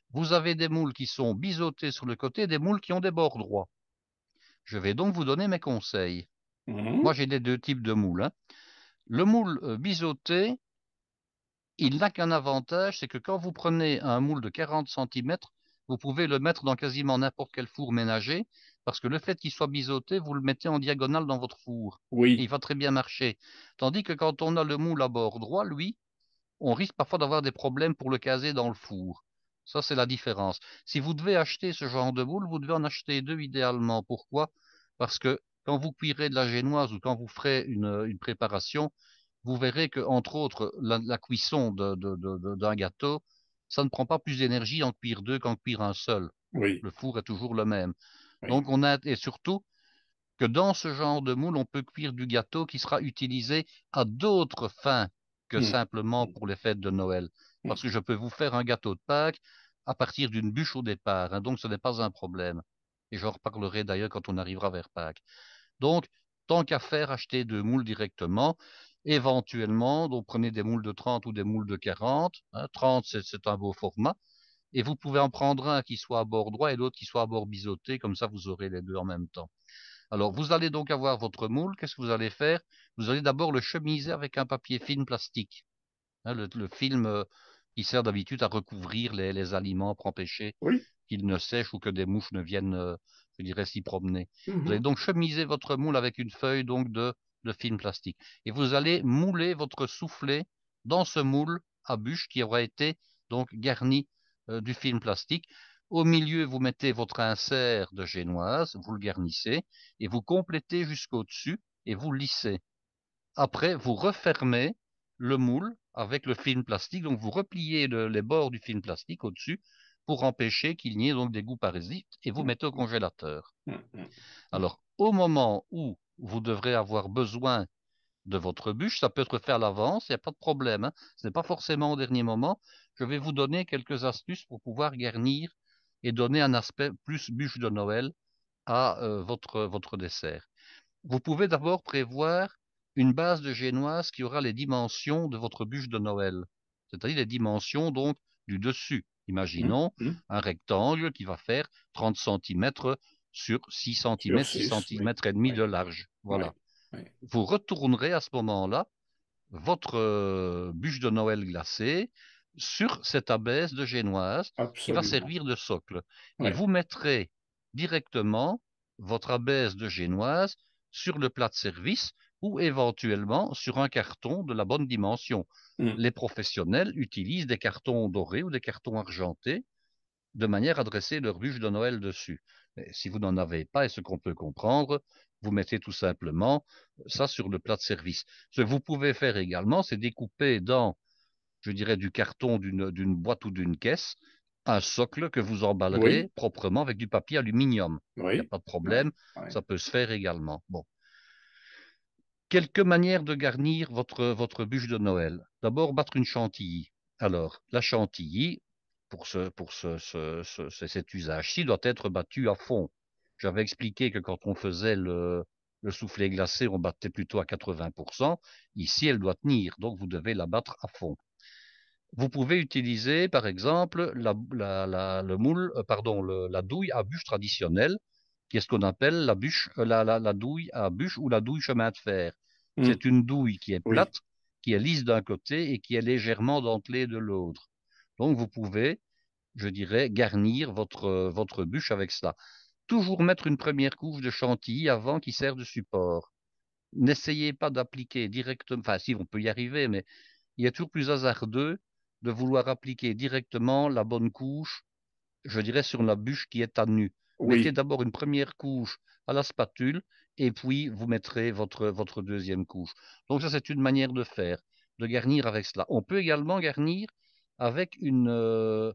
Vous avez des moules qui sont biseautés sur le côté, des moules qui ont des bords droits. Je vais donc vous donner mes conseils. Mhm. Moi, j'ai les deux types de moules, hein. Le moule biseauté, il n'a qu'un avantage, c'est que quand vous prenez un moule de 40 centimètres, vous pouvez le mettre dans quasiment n'importe quel four ménager, parce que le fait qu'il soit biseauté, vous le mettez en diagonale dans votre four. Et il Oui. va très bien marcher. Tandis que quand on a le moule à bord droit, lui, on risque parfois d'avoir des problèmes pour le caser dans le four. Ça, c'est la différence. Si vous devez acheter ce genre de moule, vous devez en acheter deux idéalement. Pourquoi? Parce que quand vous cuirez de la génoise ou quand vous ferez une préparation, vous verrez que, entre autres, la cuisson d'un gâteau, ça ne prend pas plus d'énergie en cuire deux qu'en cuire un seul. Oui. Le four est toujours le même. Oui. Donc, et surtout, que dans ce genre de moule, on peut cuire du gâteau qui sera utilisé à d'autres fins que Mhm. simplement pour les fêtes de Noël. Mhm. Parce que je peux vous faire un gâteau de Pâques à partir d'une bûche au départ, hein, donc ce n'est pas un problème. Et j'en reparlerai d'ailleurs quand on arrivera vers Pâques. Donc, tant qu'à faire, achetez deux moules directement. Éventuellement, donc prenez des moules de 30 ou des moules de 40. Hein, 30, c'est un beau format. Et vous pouvez en prendre un qui soit à bord droit et l'autre qui soit à bord biseauté. Comme ça, vous aurez les deux en même temps. Alors, vous allez donc avoir votre moule. Qu'est-ce que vous allez faire? Vous allez d'abord le chemiser avec un papier film plastique. Hein, le film qui sert d'habitude à recouvrir les aliments pour empêcher Oui. qu'ils ne sèchent ou que des mouches ne viennent, je dirais, s'y promener. Vous allez Mhm. donc chemiser votre moule avec une feuille donc de film plastique. Et vous allez mouler votre soufflet dans ce moule à bûche qui aura été donc garni du film plastique. Au milieu, vous mettez votre insert de génoise, vous le garnissez et vous complétez jusqu'au dessus et vous lissez. Après, vous refermez le moule avec le film plastique. Donc, vous repliez les bords du film plastique au-dessus pour empêcher qu'il n'y ait donc des goûts parasites et vous mettez au Mhm. congélateur. Mhm. Alors, au moment où vous devrez avoir besoin de votre bûche, ça peut être fait à l'avance, il n'y a pas de problème, hein. Ce n'est pas forcément au dernier moment. Je vais vous donner quelques astuces pour pouvoir garnir et donner un aspect plus bûche de Noël à votre dessert. Vous pouvez d'abord prévoir une base de génoise qui aura les dimensions de votre bûche de Noël, c'est-à-dire les dimensions donc du dessus. Mhm. Imaginons Mhm. un rectangle qui va faire 30 centimètres sur 6 Sur centimètres, 6 6, oui. centimètres et demi Oui. de large. Oui. Voilà. Oui. Vous retournerez à ce moment-là votre bûche de Noël glacée sur cette abaisse de génoise qui va Absolument. servir de socle. Et Oui. vous mettrez directement votre abaisse de génoise sur le plat de service ou éventuellement sur un carton de la bonne dimension. Mhm. Les professionnels utilisent des cartons dorés ou des cartons argentés de manière à dresser leur bûche de Noël dessus. Mais si vous n'en avez pas, et ce qu'on peut comprendre, vous mettez tout simplement ça sur le plat de service. Ce que vous pouvez faire également, c'est découper dans, je dirais, du carton d'une boîte ou d'une caisse, un socle que vous Oui. emballerez proprement avec du papier aluminium. Il n'y a Oui. pas de Oui. problème, Oui. ça peut se faire également. Bon. Quelques manières de garnir votre bûche de Noël. D'abord, battre une chantilly. Alors, la chantilly, cet usage-ci doit être battu à fond. J'avais expliqué que quand on faisait le soufflé glacé, on battait plutôt à 80%. Ici, elle doit tenir, donc vous devez la battre à fond. Vous pouvez utiliser, par exemple, le moule, pardon, la douille à bûche traditionnelle, qui est ce qu'on appelle la douille à bûche ou la douille chemin de fer. Hmm. C'est une douille qui est Oui, plate, qui est lisse d'un côté et qui est légèrement dentelée de l'autre. Donc, vous pouvez, je dirais, garnir votre bûche avec cela. Toujours mettre une première couche de chantilly avant qui sert de support. N'essayez pas d'appliquer directement, enfin si on peut y arriver, mais il est toujours plus hasardeux de vouloir appliquer directement la bonne couche, je dirais, sur la bûche qui est à nu. Mettez oui. d'abord une première couche à la spatule et puis vous mettrez votre deuxième couche. Donc ça, c'est une manière de faire, de garnir avec cela. On peut également garnir avec une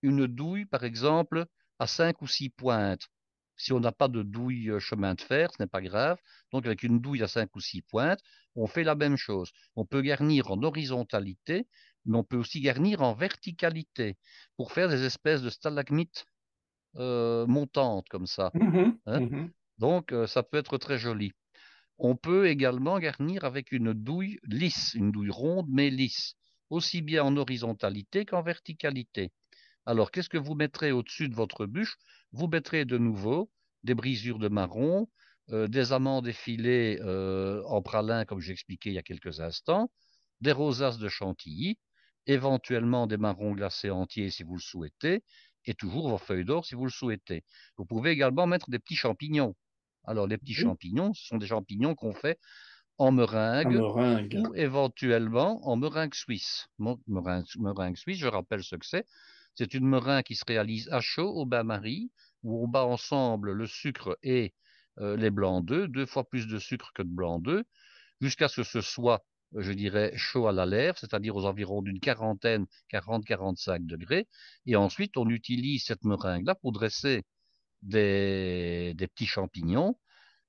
douille, par exemple, à 5 ou 6 pointes. Si on n'a pas de douille chemin de fer, ce n'est pas grave. Donc avec une douille à 5 ou 6 pointes, on fait la même chose. On peut garnir en horizontalité, mais on peut aussi garnir en verticalité pour faire des espèces de stalagmites montantes comme ça, Mhm, hein. mhm. Donc, ça peut être très joli. On peut également garnir avec une douille lisse, une douille ronde mais lisse, aussi bien en horizontalité qu'en verticalité. Alors, qu'est-ce que vous mettrez au-dessus de votre bûche? Vous mettrez de nouveau des brisures de marron, des amandes effilées en pralin, comme j'expliquais il y a quelques instants, des rosaces de chantilly, éventuellement des marrons glacés entiers si vous le souhaitez, et toujours vos feuilles d'or si vous le souhaitez. Vous pouvez également mettre des petits champignons. Alors, les petits Oui. champignons, ce sont des champignons qu'on fait en Un meringue meringue. ou éventuellement en meringue suisse. Meringue suisse, je rappelle ce que c'est. C'est une meringue qui se réalise à chaud au bain-marie, où on bat ensemble le sucre et les blancs d'œufs, 2 fois plus de sucre que de blancs d'œufs, jusqu'à ce que ce soit, je dirais, chaud à la lèvre, c'est-à-dire aux environs d'une quarantaine, 40-45 degrés. Et ensuite, on utilise cette meringue-là pour dresser des petits champignons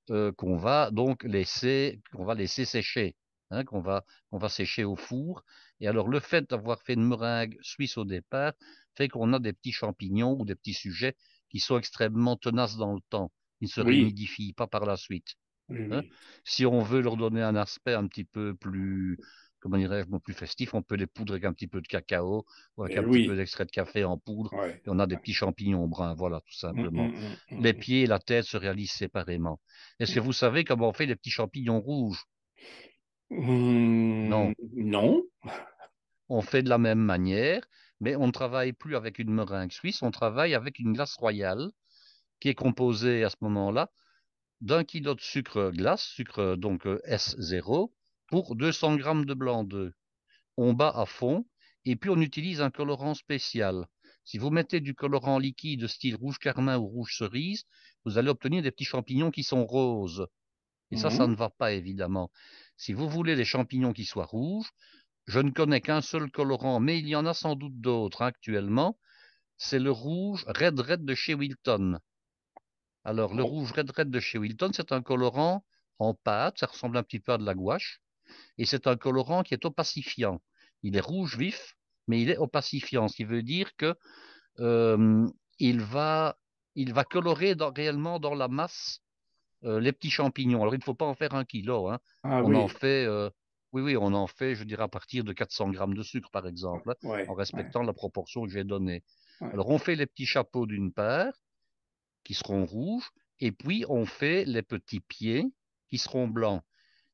qu'on va laisser sécher, hein, qu'on va sécher au four. Et alors, le fait d'avoir fait une meringue suisse au départ fait qu'on a des petits champignons ou des petits sujets qui sont extrêmement tenaces dans le temps. Ils ne se Oui, réhumidifient pas par la suite, oui, hein. oui. Si on veut leur donner un aspect un petit peu plus, comment dirais-je, plus festif, on peut les poudrer avec un petit peu de cacao ou avec un petit peu Oui, d'extrait de café en poudre, ouais. et on a des petits champignons bruns, voilà, tout Mm, simplement. mm, mm, Les mm, pieds et la tête se réalisent séparément. Est-ce que mm. vous savez comment on fait les petits champignons rouges? Non. Non. On fait de la même manière, mais on ne travaille plus avec une meringue suisse, on travaille avec une glace royale qui est composée à ce moment-là d'1 kilo de sucre glace, sucre donc S0, pour 200 grammes de blanc d'œuf. On bat à fond et puis on utilise un colorant spécial. Si vous mettez du colorant liquide style rouge carmin ou rouge cerise, vous allez obtenir des petits champignons qui sont roses. Et ça ne Mhm. va pas évidemment. Si vous voulez des champignons qui soient rouges, je ne connais qu'un seul colorant, mais il y en a sans doute d'autres actuellement. C'est le rouge Red Red de chez Wilton. Alors, le Oh. rouge Red Red de chez Wilton, c'est un colorant en pâte, ça ressemble un petit peu à de la gouache, et c'est un colorant qui est opacifiant. Il est rouge vif, mais il est opacifiant, ce qui veut dire que euh, il va, il va colorer réellement dans la masse les petits champignons. Alors, il ne faut pas en faire 1 kilo, hein. Ah On en oui. fait, oui, oui, on en fait, je dirais, à partir de 400 grammes de sucre, par exemple, hein, en Ouais, ouais, respectant la proportion que j'ai donnée. ouais. Alors, on fait les petits chapeaux d'une part, qui seront rouges, et puis on fait les petits pieds, qui seront blancs.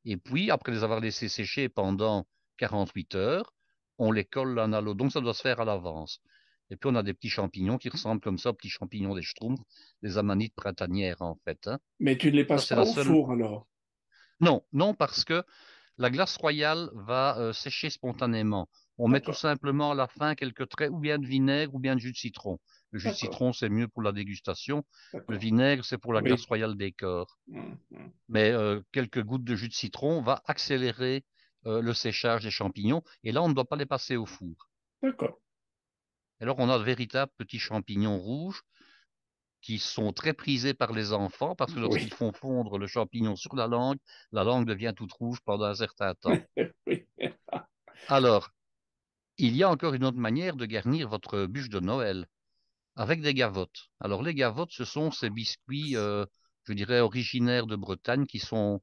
Et puis, après les avoir laissés sécher pendant 48 heures, on les colle l'un à l'autre. Donc, ça doit se faire à l'avance. Et puis, on a des petits champignons qui ressemblent comme ça aux petits champignons des Schtroumpfs, des amanites printanières, en fait, hein. Mais tu ne les Ça, passes c'est pas la au seule. four alors? Non, non, parce que la glace royale va sécher spontanément. On met tout D'accord, simplement à la fin quelques traits ou bien de vinaigre ou bien de jus de citron. Le jus de d'accord, citron, c'est mieux pour la dégustation. Le d'accord. vinaigre, c'est pour la glace Oui. royale des corps. Mm, mm. Mais quelques gouttes de jus de citron va accélérer le séchage des champignons. Et là, on ne doit pas les passer au four. D'accord. Alors, on a de véritables petits champignons rouges qui sont très prisés par les enfants parce que lorsqu'ils Oui. font fondre le champignon sur la langue devient toute rouge pendant un certain temps. Oui. Alors, Il y a encore une autre manière de garnir votre bûche de Noël, avec des gavottes. Alors les gavottes, ce sont ces biscuits, je dirais, originaires de Bretagne, qui sont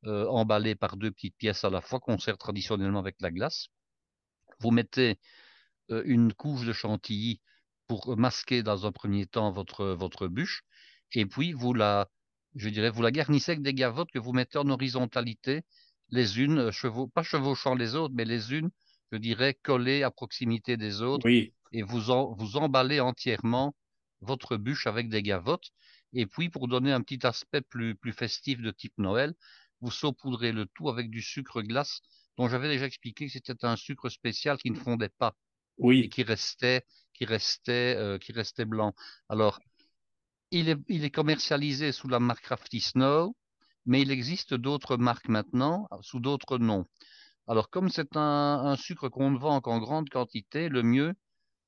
emballés par deux petites pièces à la fois, qu'on sert traditionnellement avec la glace. Vous mettez une couche de chantilly pour masquer dans un premier temps votre bûche, et puis je dirais, vous la garnissez avec des gavottes que vous mettez en horizontalité, les unes, pas chevauchant les autres, mais les unes, je dirais, collées à proximité des autres, Oui, et vous emballez entièrement votre bûche avec des gavottes. Et puis, pour donner un petit aspect plus festif de type Noël, vous saupoudrez le tout avec du sucre glace, dont j'avais déjà expliqué que c'était un sucre spécial qui ne fondait pas et oui. qui restait blanc. Alors, il est commercialisé sous la marque Crafty Snow, mais il existe d'autres marques maintenant sous d'autres noms. Alors, comme c'est un sucre qu'on ne vend qu'en grande quantité, le mieux,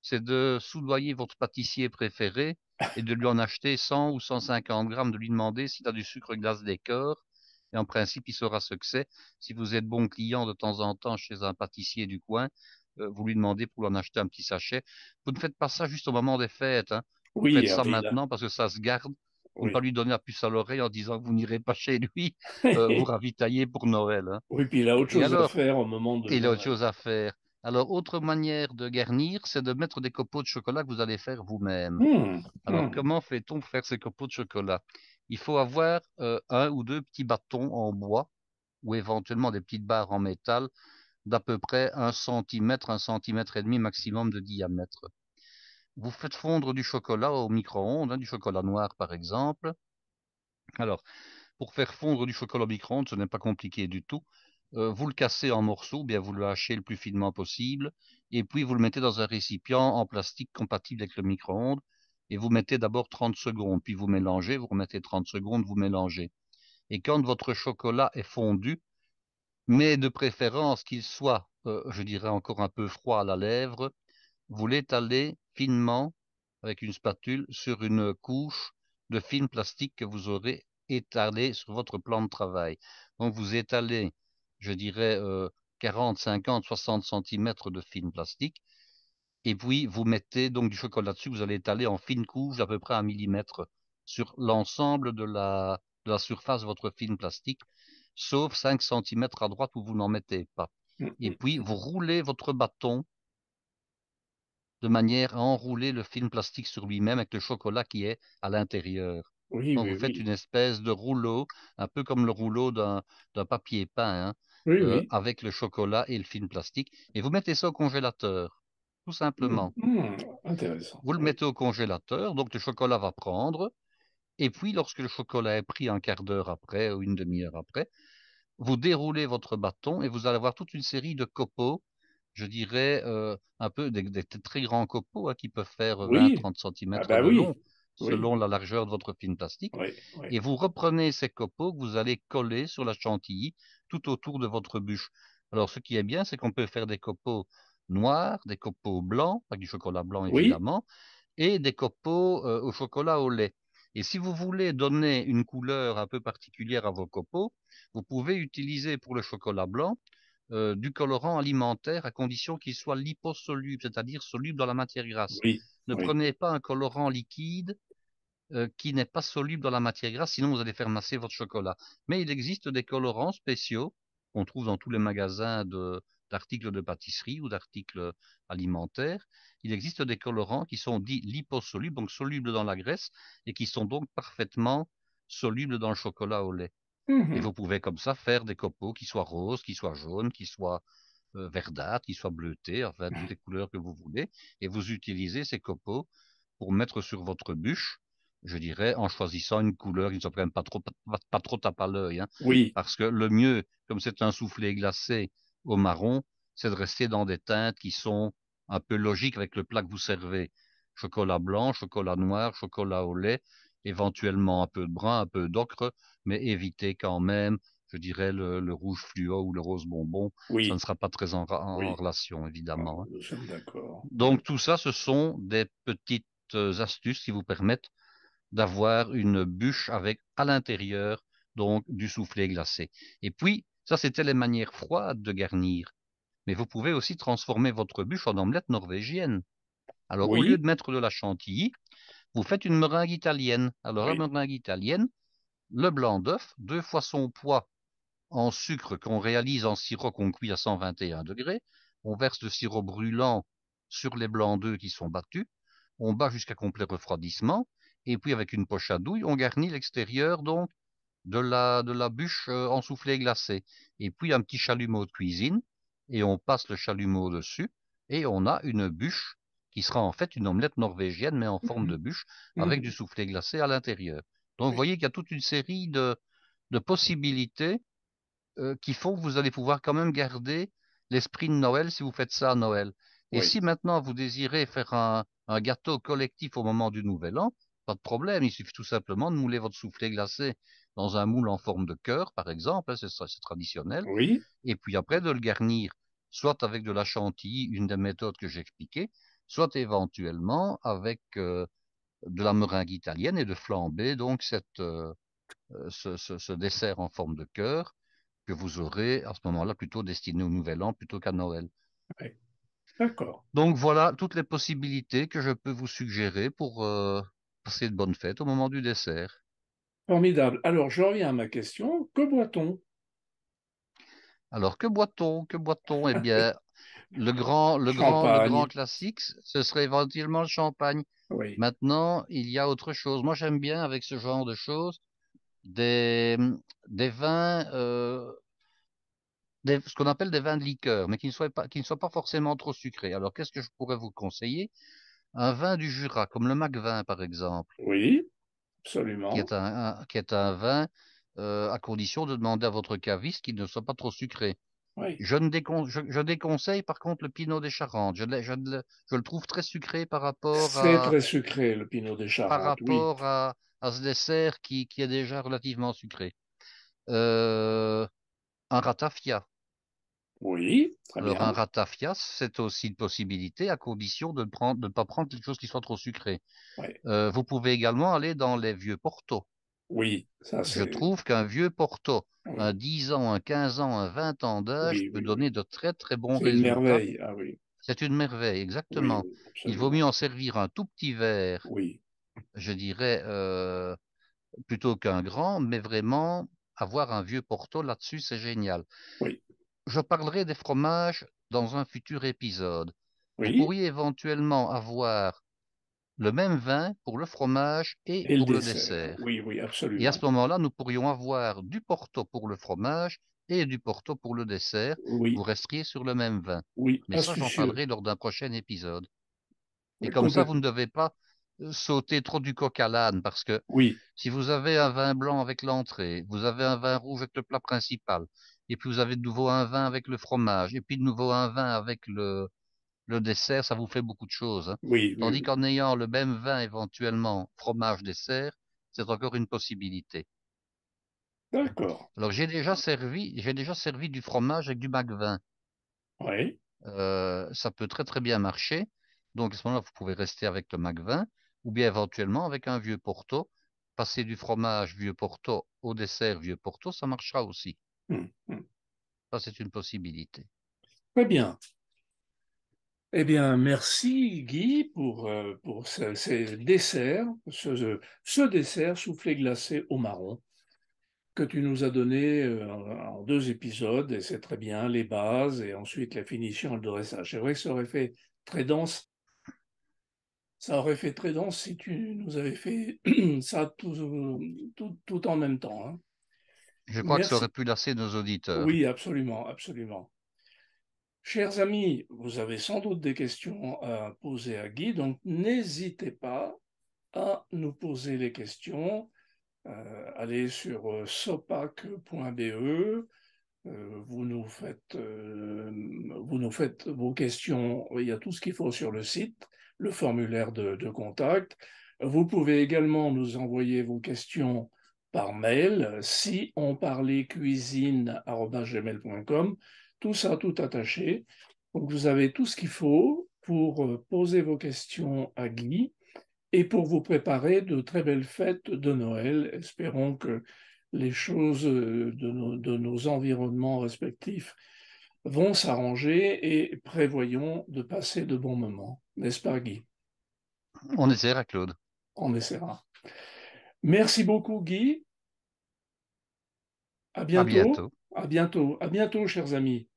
c'est de soudoyer votre pâtissier préféré et de lui en acheter 100 ou 150 grammes, de lui demander s'il a du sucre glace décor. Et en principe, il saura ce que c'est. Si vous êtes bon client de temps en temps chez un pâtissier du coin, vous lui demandez pour lui en acheter un petit sachet. Vous ne faites pas ça juste au moment des fêtes, hein. Vous faites Oui, ah ça oui, là, maintenant parce que ça se garde, pour ne pas oui. lui donner la puce à l'oreille en disant que vous n'irez pas chez lui vous ravitailler pour Noël, hein. Oui, puis il a autre Et chose à alors, faire au moment de il a autre Noël. chose à faire. Alors, autre manière de garnir, c'est de mettre des copeaux de chocolat que vous allez faire vous-même. Alors, Hmm. comment fait-on pour faire ces copeaux de chocolat? Il faut avoir un ou deux petits bâtons en bois ou éventuellement des petites barres en métal d'à peu près 1 centimètre, 1 centimètre et demi maximum de diamètre. Vous faites fondre du chocolat au micro-ondes, hein, du chocolat noir par exemple. Alors, pour faire fondre du chocolat au micro-ondes, ce n'est pas compliqué du tout. Vous le cassez en morceaux, bien vous le hachez le plus finement possible, et puis vous le mettez dans un récipient en plastique compatible avec le micro-ondes, et vous mettez d'abord 30 secondes, puis vous mélangez, vous remettez 30 secondes, vous mélangez. Et quand votre chocolat est fondu, mais de préférence qu'il soit, je dirais encore un peu froid à la lèvre, vous l'étalez finement avec une spatule sur une couche de film plastique que vous aurez étalé sur votre plan de travail. Donc vous étalez, je dirais, 40, 50, 60 centimètres de film plastique, et puis vous mettez donc du chocolat dessus, vous allez étaler en fine couche d'à peu près 1 millimètre sur l'ensemble de la surface de votre film plastique, sauf 5 centimètres à droite où vous n'en mettez pas. Et puis vous roulez votre bâton de manière à enrouler le film plastique sur lui-même avec le chocolat qui est à l'intérieur. Oui, Donc oui, vous faites oui. une espèce de rouleau, un peu comme le rouleau d'un papier peint, hein, Oui, oui. avec le chocolat et le film plastique, et vous mettez ça au congélateur, tout simplement. Intéressant. Vous le Oui. mettez au congélateur, donc le chocolat va prendre, et puis lorsque le chocolat est pris un quart d'heure après ou une demi-heure après, vous déroulez votre bâton et vous allez avoir toute une série de copeaux, je dirais un peu des très grands copeaux, hein, qui peuvent faire Oui. 20-30 Ah centimètres bah de long oui. Oui. selon la largeur de votre film plastique. Oui. Oui. Et vous reprenez ces copeaux que vous allez coller sur la chantilly tout autour de votre bûche. Alors ce qui est bien, c'est qu'on peut faire des copeaux noirs, des copeaux blancs, avec du chocolat blanc Oui. évidemment, et des copeaux au chocolat au lait. Et si vous voulez donner une couleur un peu particulière à vos copeaux, vous pouvez utiliser pour le chocolat blanc du colorant alimentaire à condition qu'il soit liposoluble, c'est-à-dire soluble dans la matière grasse. Oui. Ne Oui. prenez pas un colorant liquide qui n'est pas soluble dans la matière grasse, sinon vous allez faire masser votre chocolat. Mais il existe des colorants spéciaux qu'on trouve dans tous les magasins d'articles de pâtisserie ou d'articles alimentaires. Il existe des colorants qui sont dits liposolubles, donc solubles dans la graisse, et qui sont donc parfaitement solubles dans le chocolat au lait. Et Mhm. vous pouvez comme ça faire des copeaux qui soient roses, qui soient jaunes, qui soient verdâtres, qui soient bleutés, enfin toutes les couleurs que vous voulez. Et vous utilisez ces copeaux pour mettre sur votre bûche, je dirais, en choisissant une couleur qui ne soit quand même pas trop tape à l'œil, hein. Oui. Parce que le mieux, comme c'est un soufflé glacé au marron, c'est de rester dans des teintes qui sont un peu logiques avec le plat que vous servez. Chocolat blanc, chocolat noir, chocolat au lait, éventuellement un peu de brun, un peu d'ocre, mais évitez quand même, je dirais, le rouge fluo ou le rose bonbon. Ça ne Oui. sera pas très en Oui. relation, Ah, évidemment, hein. nous sommes d'accord. Oui. Donc tout ça, ce sont des petites astuces qui vous permettent d'avoir une bûche avec à l'intérieur donc du soufflé glacé. Et puis, ça, c'était les manières froides de garnir. Mais vous pouvez aussi transformer votre bûche en omelette norvégienne. Alors, au lieu Oui, de mettre de la chantilly, vous faites une meringue italienne. Alors, la oui. meringue italienne, le blanc d'œuf, 2 fois son poids en sucre qu'on réalise en sirop qu'on cuit à 121 degrés. On verse le sirop brûlant sur les blancs d'œufs qui sont battus. On bat jusqu'à complet refroidissement. Et puis, avec une poche à douille, on garnit l'extérieur donc de la bûche en soufflé glacé. Et puis un petit chalumeau de cuisine, et on passe le chalumeau dessus, et on a une bûche qui sera en fait une omelette norvégienne, mais en forme Mhm, de bûche, avec du mhm. soufflé glacé à l'intérieur. Donc vous Oui, voyez qu'il y a toute une série de possibilités qui font que vous allez pouvoir quand même garder l'esprit de Noël si vous faites ça à Noël. Et oui, si maintenant vous désirez faire un gâteau collectif au moment du Nouvel An, pas de problème, il suffit tout simplement de mouler votre soufflé glacé dans un moule en forme de cœur, par exemple, hein, c'est traditionnel, oui, et puis après de le garnir soit avec de la chantilly, une des méthodes que j'ai expliquées, soit éventuellement avec de la meringue italienne et de flamber donc ce dessert en forme de cœur que vous aurez à ce moment-là plutôt destiné au Nouvel An plutôt qu'à Noël. oui. D'accord. Donc voilà toutes les possibilités que je peux vous suggérer pour passer de bonnes fêtes au moment du dessert. Formidable. Alors, je reviens à ma question. Que boit-on? Alors que boit-on? Que boit-on? Eh bien, le grand Champagne. classique, ce serait éventuellement le champagne. Oui, Maintenant, il y a autre chose. Moi, j'aime bien avec ce genre de choses des vins, ce qu'on appelle des vins de liqueur, mais qui ne soient pas forcément trop sucrés. Alors, qu'est-ce que je pourrais vous conseiller? Un vin du Jura, comme le Macvin par exemple, oui, qui est absolument. un vin à condition de demander à votre caviste qu'il ne soit pas trop sucré. Oui. Je déconseille par contre le Pinot des Charentes. Je le trouve très sucré par rapport C'est à, très sucré, le Pinot des par Charentes. Oui, rapport à, à ce dessert qui est déjà relativement sucré. Euh, un ratafia. oui, très Alors bien. un ratafia, c'est aussi une possibilité à condition de ne pas prendre quelque chose qui soit trop sucré. Oui, Vous pouvez également aller dans les vieux Porto. oui, ça Je c'est. trouve qu'un vieux Porto, un Oui, 10 ans, un 15 ans, un 20 ans d'âge oui, peut oui, oui. donner de très très bons C'est une résultats. merveille. Ah oui, C'est une merveille, oui, exactement. oui, Il vaut mieux absolument. en servir un tout petit verre, Oui, je dirais, plutôt qu'un grand, mais vraiment avoir un vieux Porto là-dessus, c'est génial. oui, Je parlerai des fromages dans un futur épisode. Vous oui. pourriez éventuellement avoir le même vin pour le fromage et Et le pour le dessert. dessert. Oui, oui, Et à absolument. ce moment-là, nous pourrions avoir du Porto pour le fromage et du Porto pour le dessert. Vous Oui, resteriez sur le même vin. oui, Mais ça, j'en astucieux. parlerai lors d'un prochain épisode. Et Oui, comme ça, vous ne complètement. devez pas sauter trop du coq à l'âne, parce que Oui, si vous avez un vin blanc avec l'entrée, vous avez un vin rouge avec le plat principal, et puis vous avez de nouveau un vin avec le fromage, et puis de nouveau un vin avec le dessert, ça vous fait beaucoup de choses, hein. oui, oui, Tandis oui. qu'en ayant le même vin éventuellement fromage-dessert, c'est encore une possibilité. D'accord. Alors j'ai déjà servi du fromage avec du Macvin. Oui, Ça peut très très bien marcher. Donc à ce moment-là, vous pouvez rester avec le Macvin ou bien éventuellement avec un vieux Porto. Passer du fromage vieux Porto au dessert vieux Porto, ça marchera aussi. hum, hum. Ça, c'est une possibilité. Très bien. Eh bien, merci Guy pour ces desserts, ce dessert soufflé glacé au marron que tu nous as donné en 2 épisodes, et c'est très bien, les bases et ensuite la finition et le dressage. C'est vrai que ça aurait fait très dense si tu nous avais fait ça tout en même temps, hein. Je crois que ça aurait Merci. pu lasser nos auditeurs. Oui, absolument, absolument. Chers amis, vous avez sans doute des questions à poser à Guy, donc n'hésitez pas à nous poser les questions. Allez sur sopac.be, vous nous faites vos questions, il y a tout ce qu'il faut sur le site, le formulaire de contact. Vous pouvez également nous envoyer vos questions par mail, si on parlait cuisine@gmail.com, tout ça tout attaché. Donc vous avez tout ce qu'il faut pour poser vos questions à Guy et pour vous préparer de très belles fêtes de Noël. Espérons que les choses de nos environnements respectifs vont s'arranger et prévoyons de passer de bons moments. N'est-ce pas, Guy? On essaiera, Claude. On essaiera. Merci beaucoup, Guy. À À bientôt. bientôt. À bientôt. À bientôt, chers amis.